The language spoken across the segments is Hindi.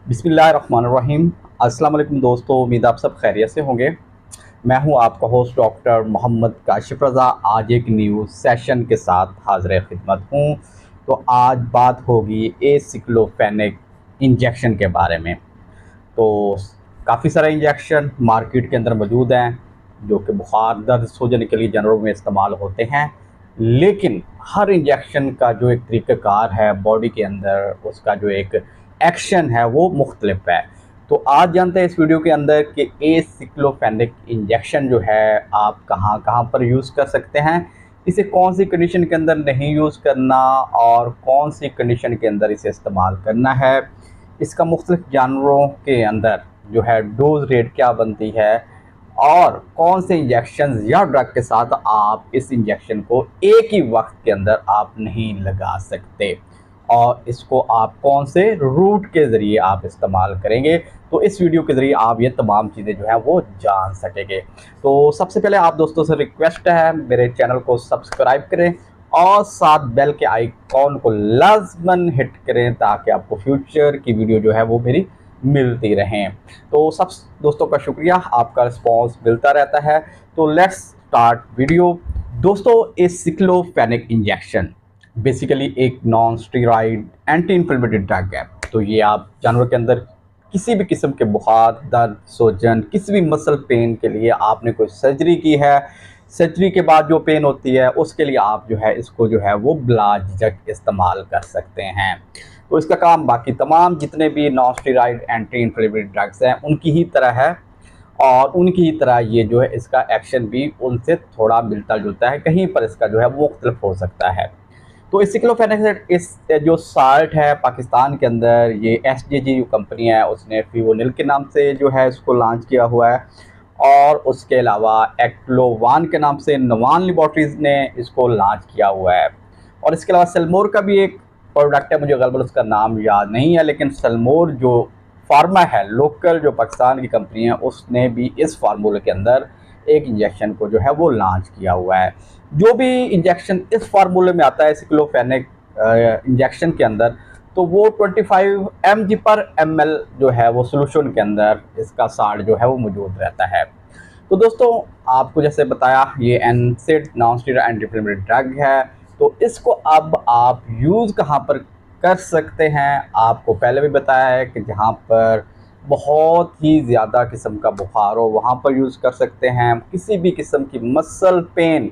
बिस्मिल्लाहिर्रहमानिर्रहीम। अस्सलाम वालेकुम दोस्तों, उम्मीद आप सब खैरियत से होंगे। मैं हूं आपका होस्ट डॉक्टर मोहम्मद काशिफ रज़ा। आज एक न्यू सेशन के साथ हाज़िर खिदमत हूं। तो आज बात होगी एसिक्लोफेनेक इंजेक्शन के बारे में। तो काफ़ी सारे इंजेक्शन मार्केट के अंदर मौजूद हैं जो कि बुखार दर्द सूजन के लिए जानवरों में इस्तेमाल होते हैं, लेकिन हर इंजेक्शन का जो एक तरीक़ाकार है बॉडी के अंदर, उसका जो एक एक्शन है वो मुख्तलिफ है। तो आज जानते हैं इस वीडियो के अंदर कि एसिक्लोफेनेक इंजेक्शन जो है आप कहाँ कहाँ पर यूज़ कर सकते हैं, इसे कौन सी कंडीशन के अंदर नहीं यूज़ करना और कौन सी कंडीशन के अंदर इसे इस्तेमाल करना है, इसका मुख्तलिफ जानवरों के अंदर जो है डोज रेट क्या बनती है और कौन से इंजेक्शन या ड्रग के साथ आप इस इंजेक्शन को एक ही वक्त के अंदर आप नहीं लगा सकते और इसको आप कौन से रूट के ज़रिए आप इस्तेमाल करेंगे। तो इस वीडियो के ज़रिए आप ये तमाम चीज़ें जो हैं वो जान सकेंगे। तो सबसे पहले आप दोस्तों से रिक्वेस्ट है, मेरे चैनल को सब्सक्राइब करें और साथ बेल के आइकॉन को लाजमन हिट करें ताकि आपको फ्यूचर की वीडियो जो है वो मेरी मिलती रहें। तो सब दोस्तों का शुक्रिया, आपका रिस्पॉन्स मिलता रहता है। तो लेट्स स्टार्ट वीडियो। दोस्तों, एसिक्लोफेनेक इंजेक्शन बेसिकली एक non steroid anti inflammatory drug है। तो ये आप जानवर के अंदर किसी भी किस्म के बुखार दर्द सूजन, किसी भी मसल पेन के लिए आपने कोई सर्जरी की है, सर्जरी के बाद जो पेन होती है उसके लिए आप जो है इसको जो है वो बिला झिझक इस्तेमाल कर सकते हैं। तो इसका काम बाकी तमाम जितने भी non steroid anti inflammatory drugs हैं उनकी ही तरह है और उनकी ही तरह ये जो है इसका एक्शन भी उनसे थोड़ा मिलता जुलता है, कहीं पर इसका जो है वो मुख्तलिफ हो सकता है। तो एसिक्लोफेनेक इस जो साल्ट है पाकिस्तान के अंदर, ये एसजेजी जो कंपनी है उसने फिवोनिल के नाम से जो है इसको लॉन्च किया हुआ है और उसके अलावा एक्लोवान के नाम से नवान लेबॉरेटरीज़ ने इसको लॉन्च किया हुआ है। और इसके अलावा सेलमोर का भी एक प्रोडक्ट है, मुझे गलबन उसका नाम याद नहीं है, लेकिन सेलमोर जो फार्मा है लोकल जो पाकिस्तान की कंपनी है उसने भी इस फार्मूले के अंदर एक इंजेक्शन को जो है वो लॉन्च किया हुआ है। जो भी इंजेक्शन इस फार्मूले में आता है सिक्लोफेनेक इंजेक्शन के अंदर, तो वो 25 mg पर ml जो है वो सोल्यूशन के अंदर इसका साल्ट जो है वो मौजूद रहता है। तो दोस्तों, आपको जैसे बताया ये एनसेड non steroid anti inflammatory drug है। तो इसको अब आप यूज़ कहाँ पर कर सकते हैं, आपको पहले भी बताया है कि जहाँ पर बहुत ही ज़्यादा किस्म का बुखार हो वहाँ पर यूज़ कर सकते हैं। किसी भी किस्म की मसल पेन,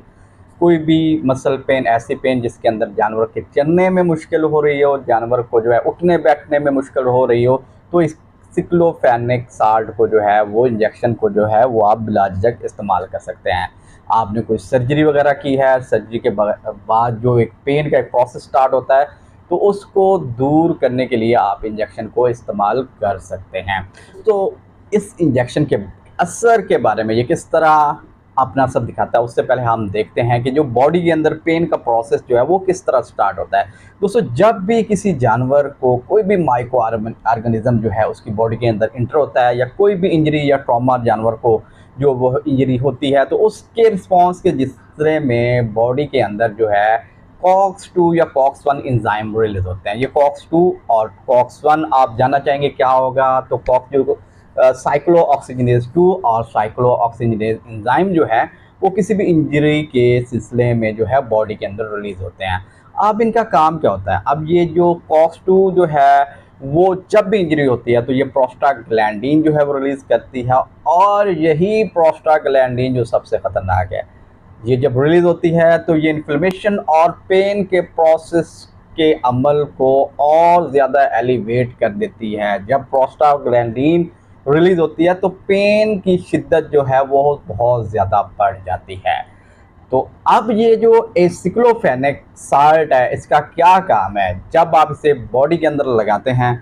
कोई भी मसल पेन, ऐसी पेन जिसके अंदर जानवर के चलने में मुश्किल हो रही हो, जानवर को जो है उठने बैठने में मुश्किल हो रही हो, तो इस सिक्लोफेनेक साल्ट को जो है वो इंजेक्शन को जो है वो आप बिला झिझक इस्तेमाल कर सकते हैं। आपने कोई सर्जरी वगैरह की है, सर्जरी के बाद जो एक पेन का एक प्रोसेस स्टार्ट होता है, तो उसको दूर करने के लिए आप इंजेक्शन को इस्तेमाल कर सकते हैं। तो इस इंजेक्शन के असर के बारे में ये किस तरह अपना असर दिखाता है, उससे पहले हम देखते हैं कि जो बॉडी के अंदर पेन का प्रोसेस जो है वो किस तरह स्टार्ट होता है। दोस्तों, जब भी किसी जानवर को कोई भी माइक्रो ऑर्गेनिज्म जो है उसकी बॉडी के अंदर इंटर होता है या कोई भी इंजरी या ट्रॉमा जानवर को जो वो इंजरी होती है, तो उसके रिस्पॉन्स के जिसरे में बॉडी के अंदर जो है कॉक्स-2 या कॉक्स-1 एंजाइम रिलीज होते हैं। ये कॉक्स-2 और कॉक्स-1 आप जानना चाहेंगे क्या होगा, तो कॉक्स जो साइक्लोऑक्सीजनेज 2 और साइक्लोऑक्सीजनेज एंजाइम जो है वो किसी भी इंजरी के सिलसिले में जो है बॉडी के अंदर रिलीज होते हैं। अब इनका काम क्या होता है, अब ये जो कॉक्स-2 जो है वो जब भी इंजरी होती है तो ये प्रोस्टाग्लैंडिन जो है वो रिलीज़ करती है और यही प्रोस्टाग्लैंडिन जो सबसे ख़तरनाक है, ये जब रिलीज़ होती है तो ये इन्फ्लेमेशन और पेन के प्रोसेस के अमल को और ज़्यादा एलिवेट कर देती है। जब प्रोस्टाग्लैंडिन रिलीज़ होती है तो पेन की शिद्दत जो है वो बहुत ज़्यादा बढ़ जाती है। तो अब ये जो एसिक्लोफेनेक साल्ट है इसका क्या काम है, जब आप इसे बॉडी के अंदर लगाते हैं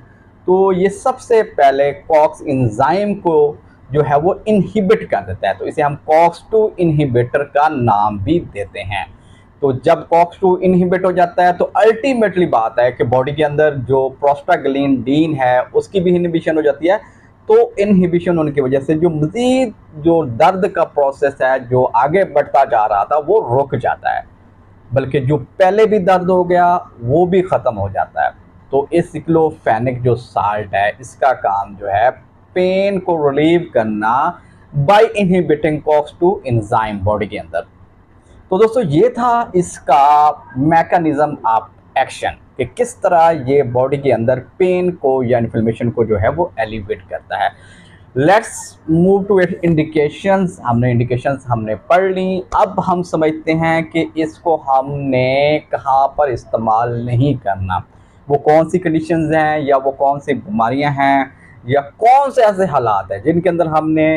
तो ये सबसे पहले कॉक्स एंजाइम को जो है वो इनहिबिट कर देता है। तो इसे हम कॉक्स-2 इनहिबिटर का नाम भी देते हैं। तो जब कॉक्स-2 इनहिबिट हो जाता है तो अल्टीमेटली बात है कि बॉडी के अंदर जो प्रोस्टाग्लैंडिन है उसकी भी इनहिबिशन हो जाती है। तो इनहिबिशन होने की वजह से जो मज़ीद जो दर्द का प्रोसेस है जो आगे बढ़ता जा रहा था वो रुक जाता है, बल्कि जो पहले भी दर्द हो गया वो भी ख़त्म हो जाता है। तो एसिक्लोफेनिक जो साल्ट है इसका काम जो है पेन को रिलीव करना by inhibiting COX-2 enzyme body के अंदर। तो दोस्तों ये था इसका मैकेनिज्म ऑफ एक्शन कि किस तरह ये बॉडी के अंदर पेन को या इन्फ्लेमेशन को जो है वो एलिवेट करता है। Let's move to indications. हमने इंडिकेशंस हमने पढ़ ली। अब हम समझते हैं कि इसको हमने कहाँ पर इस्तेमाल नहीं करना, वो कौन सी कंडीशंस हैं या वो कौन सी बीमारियां हैं या कौन से ऐसे हालात हैं जिनके अंदर हमने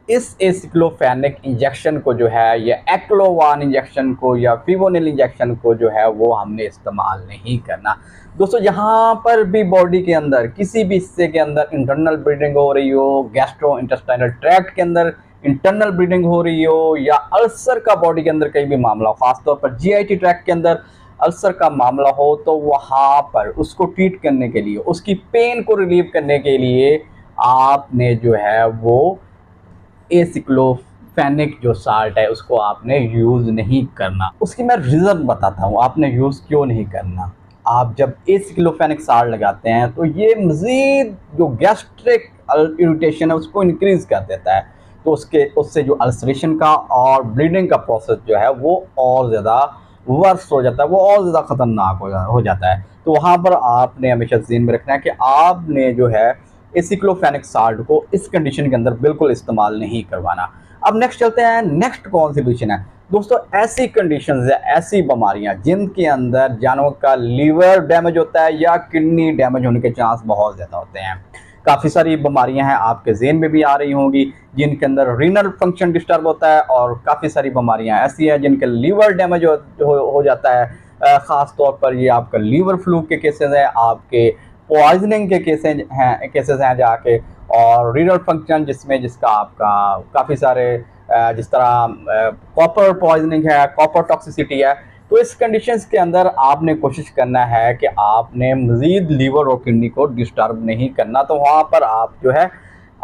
इस एसिक्लोफेनिक इंजेक्शन को जो है या एक्लोवान इंजेक्शन को या फिवोनिल इंजेक्शन को जो है वो हमने इस्तेमाल नहीं करना। दोस्तों यहाँ पर भी बॉडी के अंदर किसी भी हिस्से के अंदर इंटरनल ब्लीडिंग हो रही हो, गैस्ट्रो इंटेस्टाइनल ट्रैक्ट के अंदर इंटरनल ब्लीडिंग हो रही हो या अल्सर का बॉडी के अंदर कहीं भी मामला हो, खासतौर पर GIT ट्रैक्ट के अंदर अल्सर का मामला हो, तो वहाँ पर उसको ट्रीट करने के लिए, उसकी पेन को रिलीव करने के लिए आपने जो है वो एसिक्लोफेनिक जो साल्ट है उसको आपने यूज़ नहीं करना। उसकी मैं रीज़न बताता हूँ आपने यूज़ क्यों नहीं करना। आप जब एसिक्लोफेनिक साल्ट लगाते हैं तो ये मज़ीद जो गैस्ट्रिक इरिटेशन है उसको इंक्रीज़ कर देता है, तो उससे जो अल्सरेशन का और ब्लीडिंग का प्रोसेस जो है वो और ज़्यादा वर्स हो जाता है, वो और ज़्यादा ख़तरनाक हो जाता है। तो वहाँ पर आपने हमेशा ज़हन में रखना है कि आपने जो है एसिक्लोफेनिक साल्ट को इस कंडीशन के अंदर बिल्कुल इस्तेमाल नहीं करवाना। अब नेक्स्ट चलते हैं, नेक्स्ट कौन सी कंडीशन है दोस्तों। ऐसी कंडीशंस है, ऐसी बीमारियां जिनके अंदर जानवर का लीवर डैमेज होता है या किडनी डैमेज होने के चांस बहुत ज़्यादा होते हैं। काफ़ी सारी बीमारियां हैं, आपके ज़हन में भी आ रही होंगी, जिनके अंदर रीनल फंक्शन डिस्टर्ब होता है, और काफ़ी सारी बीमारियां ऐसी हैं जिनके लीवर डैमेज हो जाता है। ख़ास तौर पर ये आपका लीवर फ्लू के केसेस हैं, आपके पॉइजनिंग के केसेस हैं जाके, और रीनल फंक्शन जिसका आपका काफ़ी सारे जिस तरह कॉपर पॉइजनिंग है, कॉपर टॉक्सिसिटी है। तो इस कंडीशंस के अंदर आपने कोशिश करना है कि आपने मज़ीद लीवर और किडनी को डिस्टर्ब नहीं करना। तो वहाँ पर आप जो है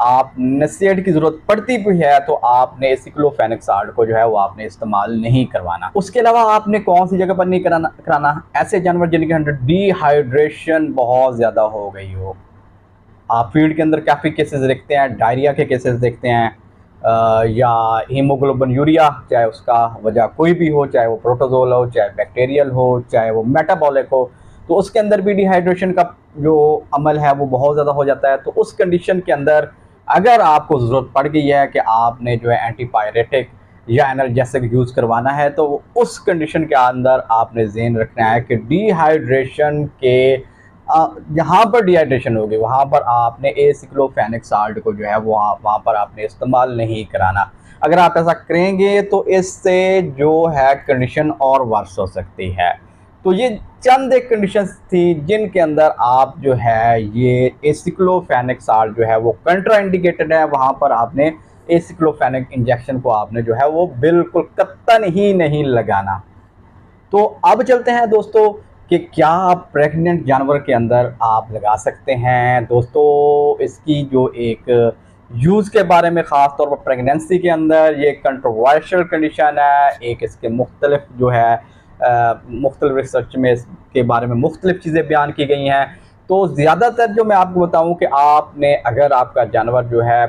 आप नसीहत की ज़रूरत पड़ती भी है तो आपने एसिक्लोफेनिक साल्ट को जो है वो आपने इस्तेमाल नहीं करवाना। उसके अलावा आपने कौन सी जगह पर नहीं कराना, ऐसे जानवर जिनके अंदर डिहाइड्रेशन बहुत ज़्यादा हो गई हो। आप फील्ड के अंदर काफ़ी केसेस देखते हैं, डायरिया के केसेस देखते हैं, या हीमोग्लोबिन यूरिया, चाहे उसका वजह कोई भी हो, चाहे वो प्रोटोजोल हो, चाहे बैक्टीरियल हो, चाहे वो मेटाबॉलिक हो, तो उसके अंदर भी डिहाइड्रेशन का जो अमल है वो बहुत ज़्यादा हो जाता है। तो उस कंडीशन के अंदर अगर आपको ज़रूरत पड़ गई है कि आपने जो है एंटीपायरेटिक या एनाल्जेसिक यूज़ करवाना है, तो उस कंडीशन के अंदर आपने ज़हन रखना है कि डिहाइड्रेशन के जहाँ पर डिहाइड्रेशन होगी वहाँ पर आपने एसिक्लोफेनिक साल्ट को जो है वो वहाँ पर आपने इस्तेमाल नहीं कराना। अगर आप ऐसा करेंगे तो इससे जो है कंडीशन और वर्स हो सकती है। तो ये चंद एक कंडीशंस थी जिनके अंदर आप जो है ये एसिक्लोफेनिक साल्ट जो है वो कंट्राइंडिकेटेड है, वहाँ पर आपने एसिक्लोफेनिक इंजेक्शन को आपने जो है वो बिल्कुल कतई ही नहीं लगाना। तो अब चलते हैं दोस्तों कि क्या आप प्रेग्नेंट जानवर के अंदर आप लगा सकते हैं। दोस्तों इसकी जो एक यूज़ के बारे में, ख़ास तौर पर प्रेगनेंसी के अंदर ये कंट्रोवर्शियल कंडीशन है। एक इसके मुख्तलिफ जो है मुख्तलिफ रिसर्च में इसके बारे में मुख्तलिफ चीज़ें बयान की गई हैं। तो ज़्यादातर जो मैं आपको बताऊं कि आपने अगर आपका जानवर जो है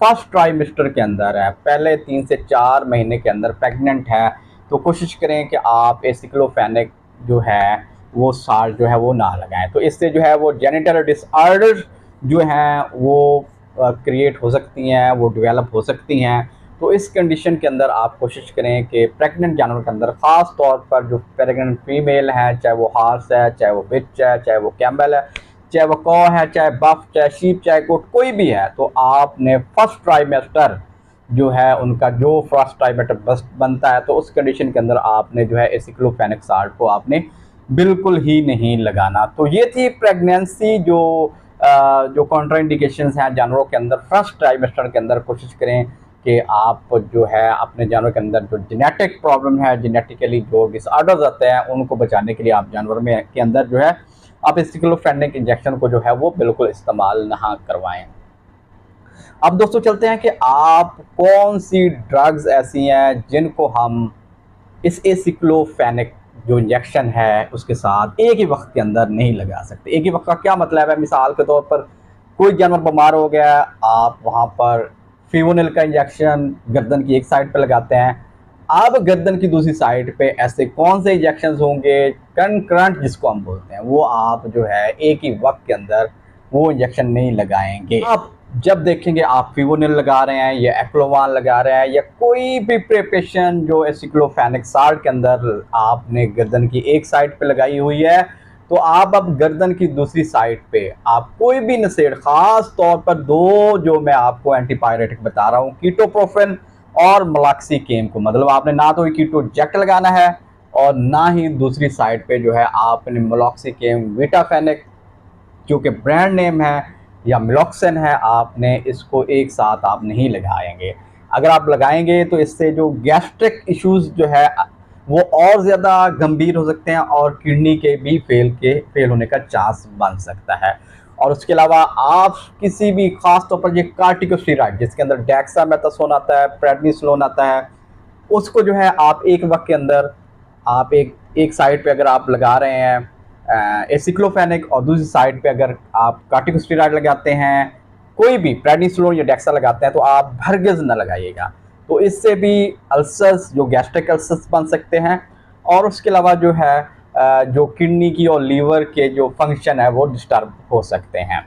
फर्स्ट ट्राइमेस्टर के अंदर है, पहले 3 से 4 महीने के अंदर प्रेग्नेंट है, तो कोशिश करें कि आप एसिक्लोफेनिक जो है वो साल्ट जो है वो ना लगाएं। तो इससे जो है वो जेनिटल डिसऑर्डर जो हैं वो क्रिएट हो सकती हैं, वो डेवलप हो सकती हैं। तो इस कंडीशन के अंदर आप कोशिश करें कि प्रेग्नेंट जानवर के अंदर, ख़ास तौर पर जो प्रेग्नेंट फीमेल है, चाहे वो हार्स है, चाहे वो बिच है, चाहे वो कैम्बल है, चाहे वो कौ है, चाहे बफ, चाहे शीप, चाहे गोट, कोई भी है, तो आपने फर्स्ट ट्राइमेस्टर जो है उनका जो फर्स्ट ट्राइमेस्टर बनता है तो उस कंडीशन के अंदर आपने जो है एसिक्लोफेनिक साल्ट को आपने बिल्कुल ही नहीं लगाना। तो ये थी प्रेगनेंसी जो कॉन्ट्राइंडिकेशंस हैं जानवरों के अंदर फर्स्ट ट्राइमेस्टर के अंदर। कोशिश करें कि आप जो है अपने जानवर के अंदर जो जेनेटिक प्रॉब्लम है, जेनेटिकली जो डिसऑर्डर्स आते हैं उनको बचाने के लिए आप जानवर में के अंदर जो है आप एसिक्लोफेनिक इंजेक्शन को जो है वो बिल्कुल इस्तेमाल ना करवाएं। अब दोस्तों चलते हैं कि आप कौन सी ड्रग्स ऐसी हैं जिनको हम इस एसिक्लोफेनिक जो इंजेक्शन है उसके साथ एक ही वक्त के अंदर नहीं लगा सकते। एक ही वक्त का क्या मतलब है? मिसाल के तौर पर कोई जानवर बीमार हो गया, आप वहाँ पर फिवोनिल का इंजेक्शन गर्दन की एक साइड पर लगाते हैं। अब गर्दन की दूसरी साइड पे ऐसे कौन से इंजेक्शन होंगे, कंकरेंट जिसको हम बोलते हैं, वो आप जो है एक ही वक्त के अंदर वो इंजेक्शन नहीं लगाएंगे। आप जब देखेंगे आप फिवोनिल लगा रहे हैं या एक्लोवान लगा रहे हैं या कोई भी प्रिपरेशन जो एसिक्लोफेनिक साल्ट के अंदर आपने गर्दन की एक साइड पे लगाई हुई है, तो आप अब गर्दन की दूसरी साइड पे आप कोई भी नसेड़, खास तौर पर दो जो मैं आपको एंटीपायरेटिक बता रहा हूँ, कीटोप्रोफेन और मलाक्सीकेम को, मतलब आपने ना तो कीटोजेक्ट लगाना है और ना ही दूसरी साइड पे जो है आपने मलाक्सीकेम विटाफेनिक जो कि ब्रांड नेम है या मिलॉक्सन है, आपने इसको एक साथ आप नहीं लगाएंगे। अगर आप लगाएंगे तो इससे जो गैस्ट्रिक इश्यूज जो है वो और ज़्यादा गंभीर हो सकते हैं और किडनी के भी फेल होने का चांस बन सकता है। और उसके अलावा आप किसी भी खास तौर पर ये कार्टिकोस्टेरॉइड जिसके अंदर डेक्सामेथासोन आता है, प्रेडनिसोलोन आता है, उसको जो है आप एक वक्त के अंदर आप एक साइड पे अगर आप लगा रहे हैं एसिक्लोफेनिक और दूसरी साइड पे अगर आप कार्टिकोस्टेरॉइड लगाते हैं, कोई भी प्रेडनिसोलोन या डेक्सा लगाते हैं, तो आप हरगिज़ न लगाइएगा। तो इससे भी अल्सर्स, जो गैस्ट्रिक अल्सर्स बन सकते हैं और उसके अलावा जो है जो किडनी की और लीवर के जो फंक्शन है वो डिस्टर्ब हो सकते हैं।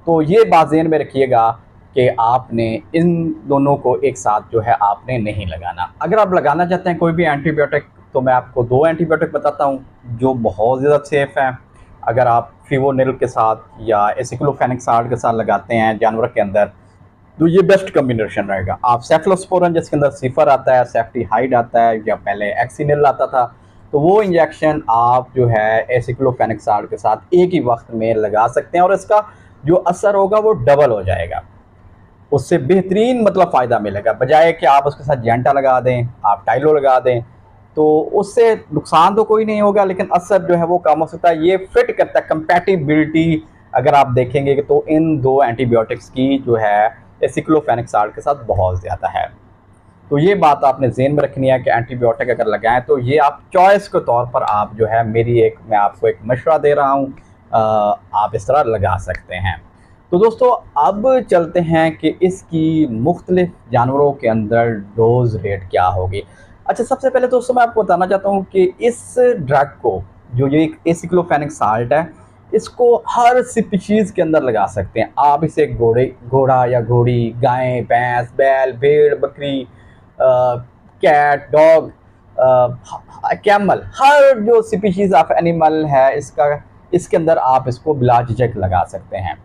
तो ये बात ज़हन में रखिएगा कि आपने इन दोनों को एक साथ जो है आपने नहीं लगाना। अगर आप लगाना चाहते हैं कोई भी एंटीबायोटिक, तो मैं आपको दो एंटीबायोटिक बताता हूँ जो बहुत ज़्यादा सेफ़ हैं। अगर आप फिवोनिल के साथ या एसिक्लोफेनिक साल्ट के साथ लगाते हैं जानवर के अंदर, तो ये बेस्ट कम्बिनेशन रहेगा। आप सेफ्लोस्पोरिन जिसके अंदर सिफर आता है, सेफ्टिहाइड आता है, या पहले एक्सिनिल आता था, तो वो इंजेक्शन आप जो है एसिक्लोफेनिक साल्ट के साथ एक ही वक्त में लगा सकते हैं और इसका जो असर होगा वो डबल हो जाएगा। उससे बेहतरीन मतलब फ़ायदा मिलेगा, बजाय कि आप उसके साथ जेंटा लगा दें, आप टाइलो लगा दें, तो उससे नुकसान तो कोई नहीं होगा लेकिन असर जो है वो कम हो सकता है। ये फिट करता है कंपैटिबिलिटी, अगर आप देखेंगे तो इन दो एंटीबायोटिक्स की जो है एसिक्लोफेनिक साल्ट के साथ बहुत ज़्यादा है। तो ये बात आपने ज़हन में रखनी है कि एंटीबायोटिक अगर लगाएं तो ये आप चॉइस के तौर पर आप जो है मैं आपको एक मशवरा दे रहा हूँ, आप इस तरह लगा सकते हैं। तो दोस्तों अब चलते हैं कि इसकी मुख्तलिफ जानवरों के अंदर डोज रेट क्या होगी। अच्छा, सबसे पहले दोस्तों मैं आपको बताना चाहता हूँ कि इस ड्रग को, जो ये एक एसिक्लोफेनिक साल्ट है, इसको हर स्पीशीज़ के अंदर लगा सकते हैं आप। इसे घोड़ा या घोड़ी, गाय, भैंस, बैल, भेड़, बकरी, कैट, डॉग, कैमल, हर जो स्पीशीज़ ऑफ एनिमल है इसके अंदर आप इसको बिला झिझक लगा सकते हैं।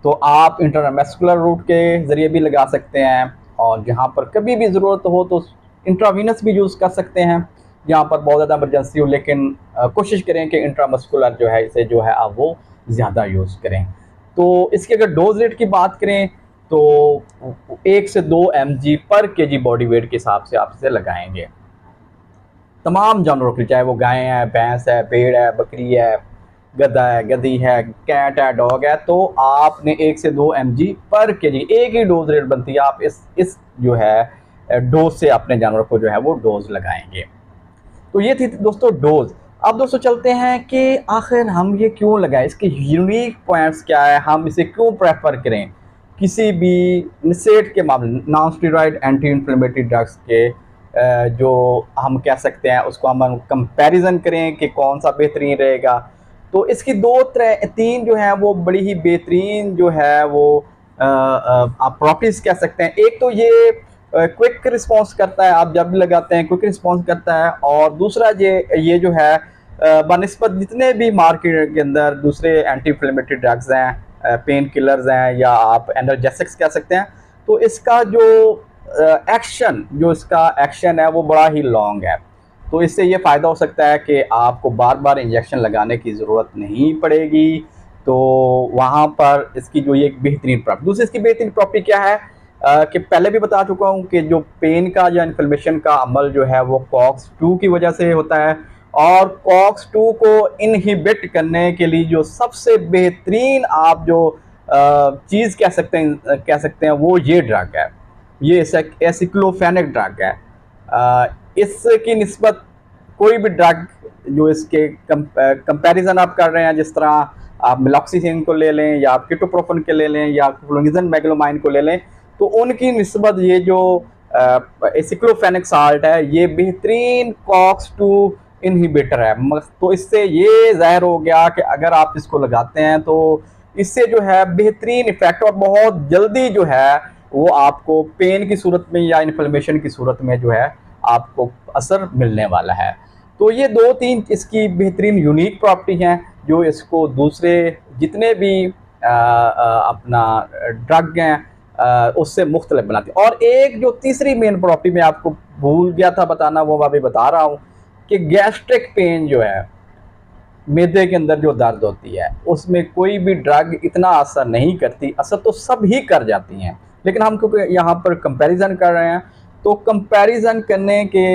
तो आप इंट्रामस्कुलर रूट के ज़रिए भी लगा सकते हैं और जहाँ पर कभी भी ज़रूरत हो तो इंट्रावीनस भी यूज़ कर सकते हैं जहाँ पर बहुत ज़्यादा इमरजेंसी हो, लेकिन कोशिश करें कि इंट्रामस्कुलर जो है इसे जो है आप वो ज़्यादा यूज़ करें। तो इसकी अगर डोज रेट की बात करें तो 1 से 2 mg पर kg बॉडी वेट के हिसाब से आप इसे लगाएंगे तमाम जानवरों के, चाहे वो गाय है, भैंस है, भेड़ है, बकरी है, गधा है, गधी है, कैट है, डॉग है, तो आपने 1 से 2 mg पर kg एक ही डोज रेट बनती है। आप इस जो है डोज से अपने जानवर को जो है वो डोज लगाएंगे। तो ये थी दोस्तों डोज। अब दोस्तों चलते हैं कि आखिर हम ये क्यों लगाएं, इसके यूनिक पॉइंट्स क्या है, हम इसे क्यों प्रेफर करें किसी भी निसेट के मामले, non steroid anti inflammatory drugs के, जो हम कह सकते हैं उसको हम कंपैरिजन करें कि कौन सा बेहतरीन रहेगा। तो इसकी तीन जो है वो बड़ी ही बेहतरीन जो है वो आप प्रॉपर्टीज कह सकते हैं। एक तो ये क्विक रिस्पांस करता है, आप जब भी लगाते हैं क्विक रिस्पांस करता है, और दूसरा ये जो है बनिस्बत जितने भी मार्केट के अंदर दूसरे एंटी इन्फ्लेमेटरी ड्रग्स हैं, पेन किलर्स हैं या आप एनर्जेटिक्स कह सकते हैं, तो इसका जो इसका एक्शन है वो बड़ा ही लॉन्ग है। तो इससे ये फ़ायदा हो सकता है कि आपको बार बार इंजेक्शन लगाने की ज़रूरत नहीं पड़ेगी। तो वहाँ पर इसकी जो ये एक बेहतरीन प्रॉपर्टी, दूसरी इसकी बेहतरीन प्रॉपर्टी क्या है कि पहले भी बता चुका हूँ कि जो पेन का या इन्फ्लेमेशन का अमल जो है वो COX-2 की वजह से होता है, और COX-2 को इनहिबिट करने के लिए जो सबसे बेहतरीन आप जो चीज़ कह सकते हैं वो ये ड्रग है, ये एसिक्लोफेनिक ड्रग है। इसकी निस्बत कोई भी ड्रग जो इसके कंपैरिजन आप कर रहे हैं, जिस तरह आप मिलॉक्सीसिन को ले लें या आप कीटोप्रोफेन के ले लें या क्लोनिजन मैग्लोमाइन को ले लें, तो उनकी निस्बत ये जो एसिक्लोफेनिक साल्ट है ये बेहतरीन COX-2 इनहिबिटर है। तो इससे ये ज़ाहिर हो गया कि अगर आप इसको लगाते हैं तो इससे जो है बेहतरीन इफेक्ट और बहुत जल्दी जो है वो आपको पेन की सूरत में या इन्फ्लेमेशन की सूरत में जो है आपको असर मिलने वाला है। तो ये 2-3 इसकी बेहतरीन यूनिक प्रॉपर्टी हैं जो इसको दूसरे जितने भी अपना ड्रग हैं उससे मुख्तलिफ बनाती है। और एक जो तीसरी मेन प्रॉपर्टी मैं आपको भूल गया था बताना, वो मैं अभी बता रहा हूँ कि गैस्ट्रिक पेन जो है, मैदे के अंदर जो दर्द होती है, उसमें कोई भी ड्रग इतना असर नहीं करती। असर तो सब ही कर जाती हैं, लेकिन हम क्योंकि यहाँ पर कंपैरिजन कर रहे हैं, तो कंपैरिजन करने के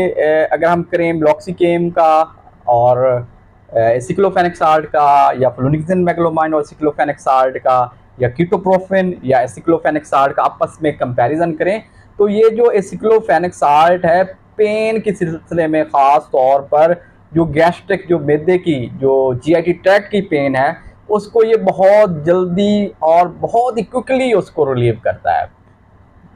अगर हम करें मेलॉक्सिकेम का और एसिक्लोफेनिक साल्ट का या फ्लोनिक्सिन मैग्लोमाइन और एसिक्लोफेनिक साल्ट का या कीटोप्रोफेन या एसिक्लोफेनिक साल्ट का आपस में कंपैरिजन करें, तो ये जो एसिक्लोफेनिक साल्ट है पेन के सिलसिले में ख़ास तौर पर जो गैस्ट्रिक जो मैदे की जो GI ट्रैक्ट की पेन है उसको ये बहुत जल्दी और बहुत ही क्विकली उसको रिलीव करता है।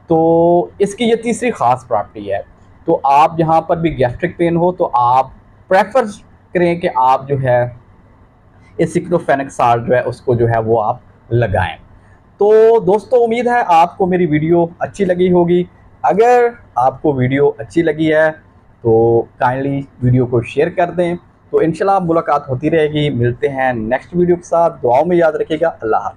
तो इसकी ये तीसरी ख़ास प्रॉपर्टी है। तो आप जहाँ पर भी गैस्ट्रिक पेन हो तो आप प्रेफर करें कि आप जो है एसिक्लोफेनिक साल्ट जो है उसको जो है वो आप लगाएं। तो दोस्तों उम्मीद है आपको मेरी वीडियो अच्छी लगी होगी। अगर आपको वीडियो अच्छी लगी है तो काइंडली वीडियो को शेयर कर दें। तो इंशाल्लाह मुलाकात होती रहेगी। मिलते हैं नेक्स्ट वीडियो के साथ। दुआओं में याद रखिएगा। अल्लाह हाफ़िज़।